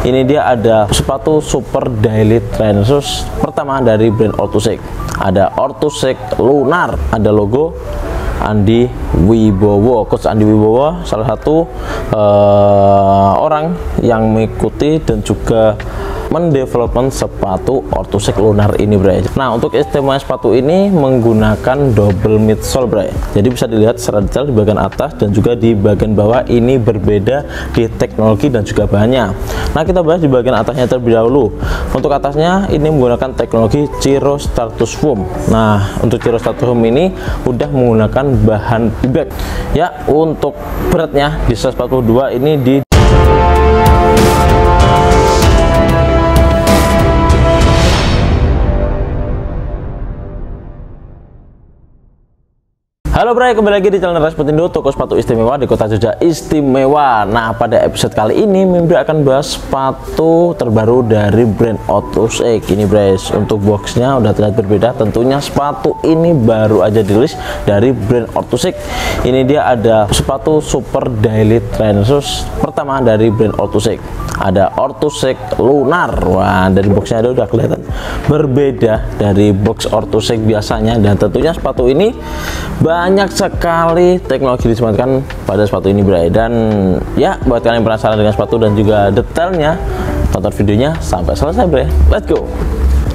Ini dia ada sepatu super daily trainer pertama dari brand Orthosec. Ada Orthosec Lunar, ada logo Andi Wibowo. Coach Andi Wibowo salah satu orang yang mengikuti dan juga mendevelopment sepatu Orthosec Lunar ini, bro. Nah, untuk istimewa sepatu ini menggunakan double midsole, bro. Jadi bisa dilihat secara detail di bagian atas dan juga di bagian bawah ini berbeda di teknologi dan juga bahannya. Nah, kita bahas di bagian atasnya terlebih dahulu. Untuk atasnya ini menggunakan teknologi Ciro Stratus Foam. Nah, untuk Ciro Stratus Foam ini udah menggunakan bahan bebek. Ya, untuk beratnya di 142 ini di Halo bro, kembali lagi di channel Rasputindo, toko sepatu istimewa di kota Jogja istimewa. Nah, pada episode kali ini Mimbre akan bahas sepatu terbaru dari brand Orthosec ini, bro. Untuk boxnya udah terlihat berbeda. Tentunya sepatu ini baru aja dirilis dari brand Orthosec. Ini dia ada sepatu super daily trainer pertama dari brand Orthosec. Ada Orthosec Lunar. Wah, dari boxnya ada udah kelihatan berbeda dari box Orthosec biasanya, dan tentunya sepatu ini banyak sekali teknologi disematkan pada sepatu ini, bro. Dan ya, buat kalian yang penasaran dengan sepatu dan juga detailnya, tonton videonya sampai selesai, bro. Let's go.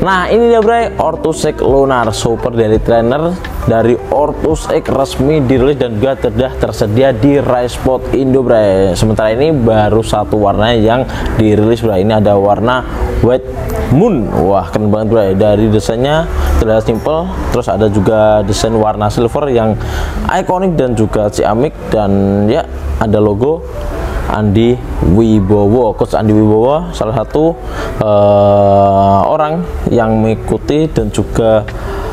Nah, ini dia, bro, Orthosec Lunar Super Daily Trainer dari Orthosec, resmi dirilis dan juga sudah tersedia di Raisport Indo, bro. Sementara ini baru satu warna yang dirilis, bro. Ini ada warna White Moon. Wah, keren banget, bro. Dari desainnya terlihat simple, terus ada juga desain warna silver yang ikonik dan juga ciamik, dan ya ada logo Andi Wibowo. Coach Andi Wibowo salah satu orang yang mengikuti dan juga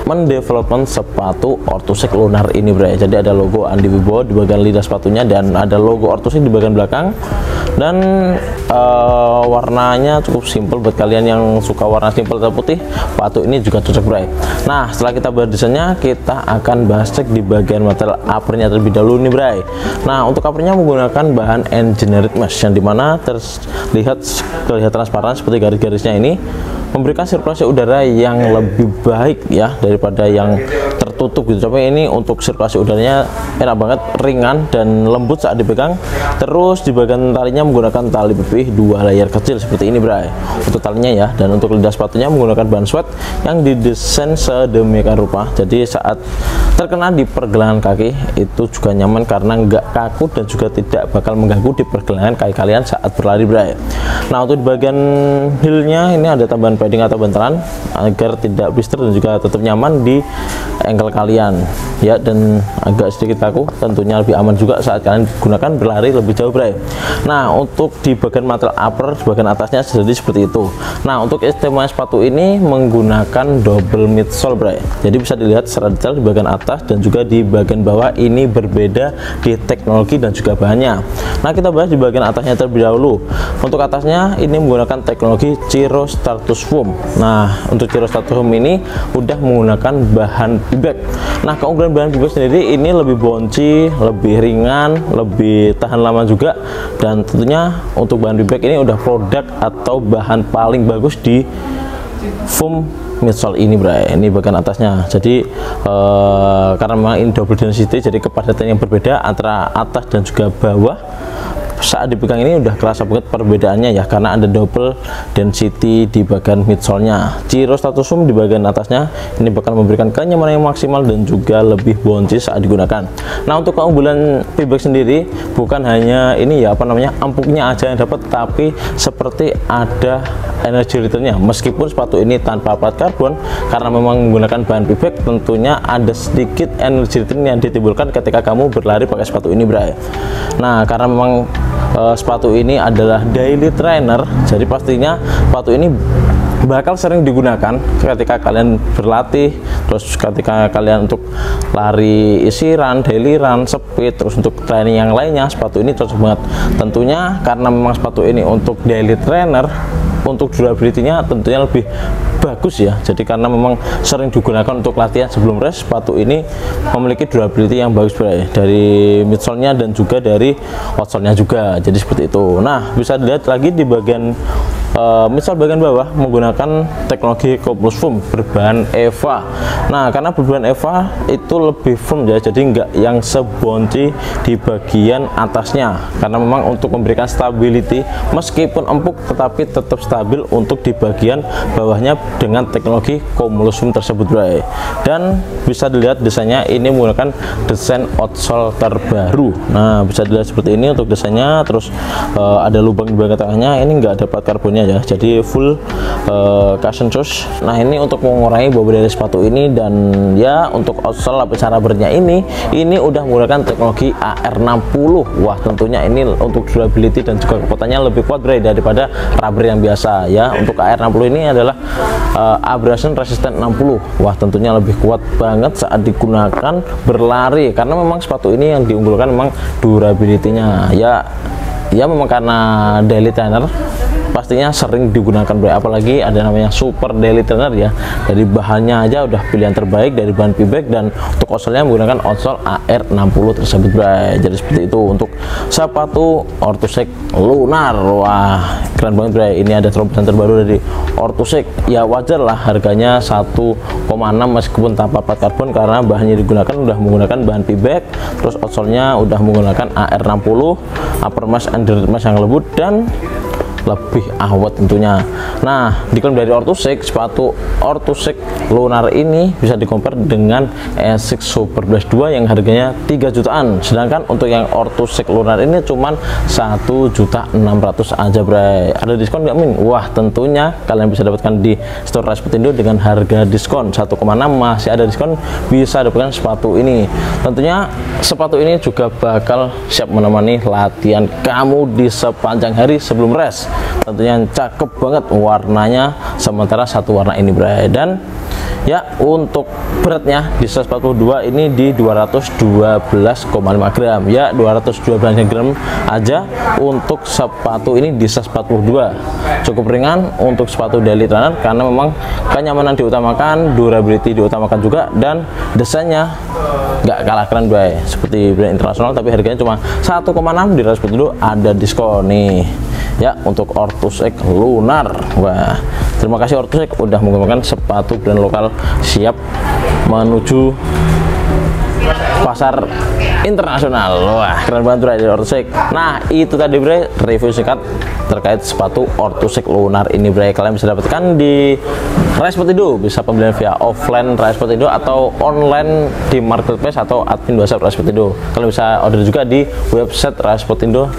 mendevelopment sepatu Orthosec Lunar ini, bro. Jadi ada logo Andi Wibowo di bagian lidah sepatunya dan ada logo Orthosec di bagian belakang, dan warnanya cukup simple. Buat kalian yang suka warna simple atau putih, sepatu ini juga cocok, bro. Nah, setelah kita bahas desainnya, kita akan bahas cek di bagian material uppernya terlebih dahulu nih, bro. Nah, untuk uppernya menggunakan bahan engineered mesh yang dimana terlihat transparan seperti garis-garisnya ini, memberikan sirkulasi udara yang lebih baik ya daripada yang tertutup gitu. Tapi ini untuk sirkulasi udaranya enak banget, ringan dan lembut saat dipegang. Terus di bagian talinya menggunakan tali pipih 2 layer kecil seperti ini, bro, untuk talinya ya. Dan untuk lidah sepatunya menggunakan bahan sweat yang didesain sedemikian rupa, jadi saat terkena di pergelangan kaki itu juga nyaman karena nggak kaku dan juga tidak bakal mengganggu di pergelangan kaki kalian saat berlari, bro. Nah, untuk di bagian heelnya ini ada tambahan padding atau bantalan agar tidak blister dan juga tetap nyaman di ankle kalian ya, dan agak sedikit kaku, tentunya lebih aman juga saat kalian gunakan berlari lebih jauh, bro. Nah, untuk di bagian material upper di bagian atasnya jadi seperti itu. Nah, untuk istimewa sepatu ini menggunakan double midsole, bro. Jadi bisa dilihat secara detail di bagian atas dan juga di bagian bawah ini berbeda di teknologi dan juga bahannya. Nah, kita bahas di bagian atasnya terlebih dahulu. Untuk atasnya ini menggunakan teknologi Ciro Stratus Foam. Nah, untuk Ciro Stratus Foam ini udah menggunakan bahan bebek. Nah, keunggulan bahan bebek sendiri ini lebih bonci, lebih ringan, lebih tahan lama juga, dan tentunya untuk bahan bebek ini udah produk atau bahan paling bagus di foam midsole ini, bro. Ini bagian atasnya. Jadi karena memang ini double density, jadi kepadatan yang berbeda antara atas dan juga bawah. Saat dipegang ini udah kerasa banget perbedaannya ya, karena ada double density di bagian midsole-nya. Ciro Stratus Foam di bagian atasnya ini bakal memberikan kenyamanan yang maksimal dan juga lebih bouncy saat digunakan. Nah, untuk keunggulan bebek sendiri bukan hanya ini ya, empuknya aja yang dapat, tapi seperti ada energy returnnya. Meskipun sepatu ini tanpa plat karbon, karena memang menggunakan bahan bebek, tentunya ada sedikit energy return yang ditimbulkan ketika kamu berlari pakai sepatu ini, bro. Nah, karena memang sepatu ini adalah daily trainer, jadi pastinya sepatu ini bakal sering digunakan ketika kalian berlatih, terus ketika kalian untuk lari isi run, daily run, speed, terus untuk training yang lainnya, sepatu ini cocok banget. Tentunya karena memang sepatu ini untuk daily trainer, untuk durability-nya tentunya lebih bagus ya. Jadi karena memang sering digunakan untuk latihan sebelum race, sepatu ini memiliki durability yang bagus, bro, dari midsole-nya dan juga dari outsole-nya juga. Jadi seperti itu. Nah, bisa dilihat lagi di bagian misal bagian bawah menggunakan teknologi coupled foam berbahan EVA. Nah, karena berbahan EVA itu lebih firm ya, jadi enggak yang sebonci di bagian atasnya, karena memang untuk memberikan stability meskipun empuk tetapi tetap stabil untuk di bagian bawahnya dengan teknologi coupled foam tersebut, bray. Dan bisa dilihat desainnya ini menggunakan desain outsole terbaru. Nah, bisa dilihat seperti ini untuk desainnya. Terus ada lubang di bagian tengahnya, ini enggak ada plat karbonnya ya, jadi full cushion shoes. Nah, ini untuk mengurangi bobot dari sepatu ini. Dan ya untuk outsole lapis rubbernya ini udah menggunakan teknologi AR60. Wah, tentunya ini untuk durability dan juga kekuatannya lebih kuat, bray, daripada rubber yang biasa ya. Untuk AR60 ini adalah abrasion resistant 60. Wah, tentunya lebih kuat banget saat digunakan berlari, karena memang sepatu ini yang diunggulkan memang durability-nya ya memang karena daily trainer pastinya sering digunakan, bray. Apalagi ada namanya super daily trainer ya, dari bahannya aja udah pilihan terbaik dari bahan Peback. Dan untuk outsole-nya menggunakan outsole AR60 tersebut, bray. Jadi seperti itu untuk sepatu Orthoshake Lunar. Wah, keren banget, bray. Ini ada terobosan terbaru dari Orthoshake. Ya wajar lah harganya 1,6 meskipun tanpa plat karbon, karena bahannya digunakan udah menggunakan bahan Peback. Terus outsole-nya udah menggunakan AR60, upper mesh under mesh yang lembut dan lebih awet tentunya. Nah, diklaim dari Orthoshake, sepatu Orthoshake Lunar ini bisa di-compare dengan Asics Super Blast 2 yang harganya 3 jutaan. Sedangkan untuk yang Orthoshake Lunar ini cuman 1.600.000 aja, bray. Ada diskon nggak, Min? Wah, tentunya kalian bisa dapatkan di store Rasputindo dengan harga diskon 1,6. Masih ada diskon, bisa dapatkan sepatu ini. Tentunya sepatu ini juga bakal siap menemani latihan kamu di sepanjang hari sebelum race. Tentunya cakep banget warnanya, sementara satu warna ini, bray. Dan ya untuk beratnya di 142 ini di 212,5 gram ya, 212 gram aja untuk sepatu ini di 142. Cukup ringan untuk sepatu daily trainer, karena memang kenyamanan diutamakan, durability diutamakan juga, dan desainnya nggak kalah keren, bray. Seperti brand internasional, tapi harganya cuma 1,6. Di Rasputindo ada diskon nih ya untuk Orthoshake Lunar. Wah, terima kasih Orthoshake udah mengembangkan sepatu brand lokal siap menuju pasar internasional. Wah, keren banget, bray, dari Orthoshake. Nah, itu tadi, bray, review singkat terkait sepatu Orthoshake Lunar ini, bray. Kalian bisa dapatkan di Rasputindo, bisa pembelian via offline Rasputindo atau online di marketplace atau admin WhatsApp Rasputindo. Kalian bisa order juga di website Rasputindo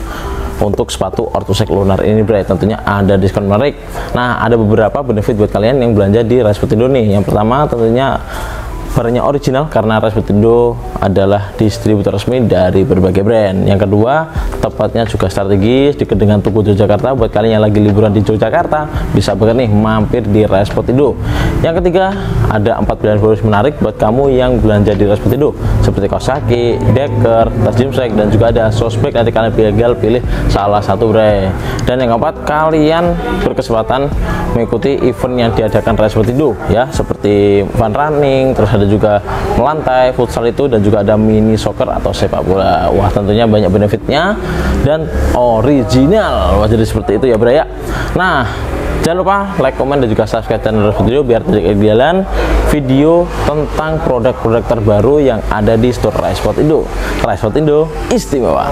untuk sepatu Orthoshake Lunar ini, bray. Tentunya ada diskon menarik. Nah, ada beberapa benefit buat kalian yang belanja di Rasputindo nih. Yang pertama tentunya barangnya original, karena Rasputindo adalah distributor resmi dari berbagai brand. Yang kedua, tepatnya juga strategis dekat dengan Tugu Yogyakarta. Buat kalian yang lagi liburan di Yogyakarta, bisa banget nih mampir di Rasputindo. Yang ketiga, ada 4 pilihan bonus menarik buat kamu yang belanja di Rasputindo, seperti kaos kaki, deker, tas gymsek, dan juga ada sospek. Nanti kalian tinggal pilih salah satu, bray. Dan yang keempat, kalian berkesempatan mengikuti event yang diadakan Rasputindo ya, seperti fun running, terus ada juga melantai, futsal itu, dan juga ada mini soccer atau sepak bola. Wah, tentunya banyak benefitnya dan original. Wah, jadi seperti itu ya, bray, ya. Nah, jangan lupa like, komen, dan juga subscribe channel Rasputindo biar tidak ketinggalan video tentang produk-produk terbaru yang ada di store Rasputindo. Rasputindo istimewa.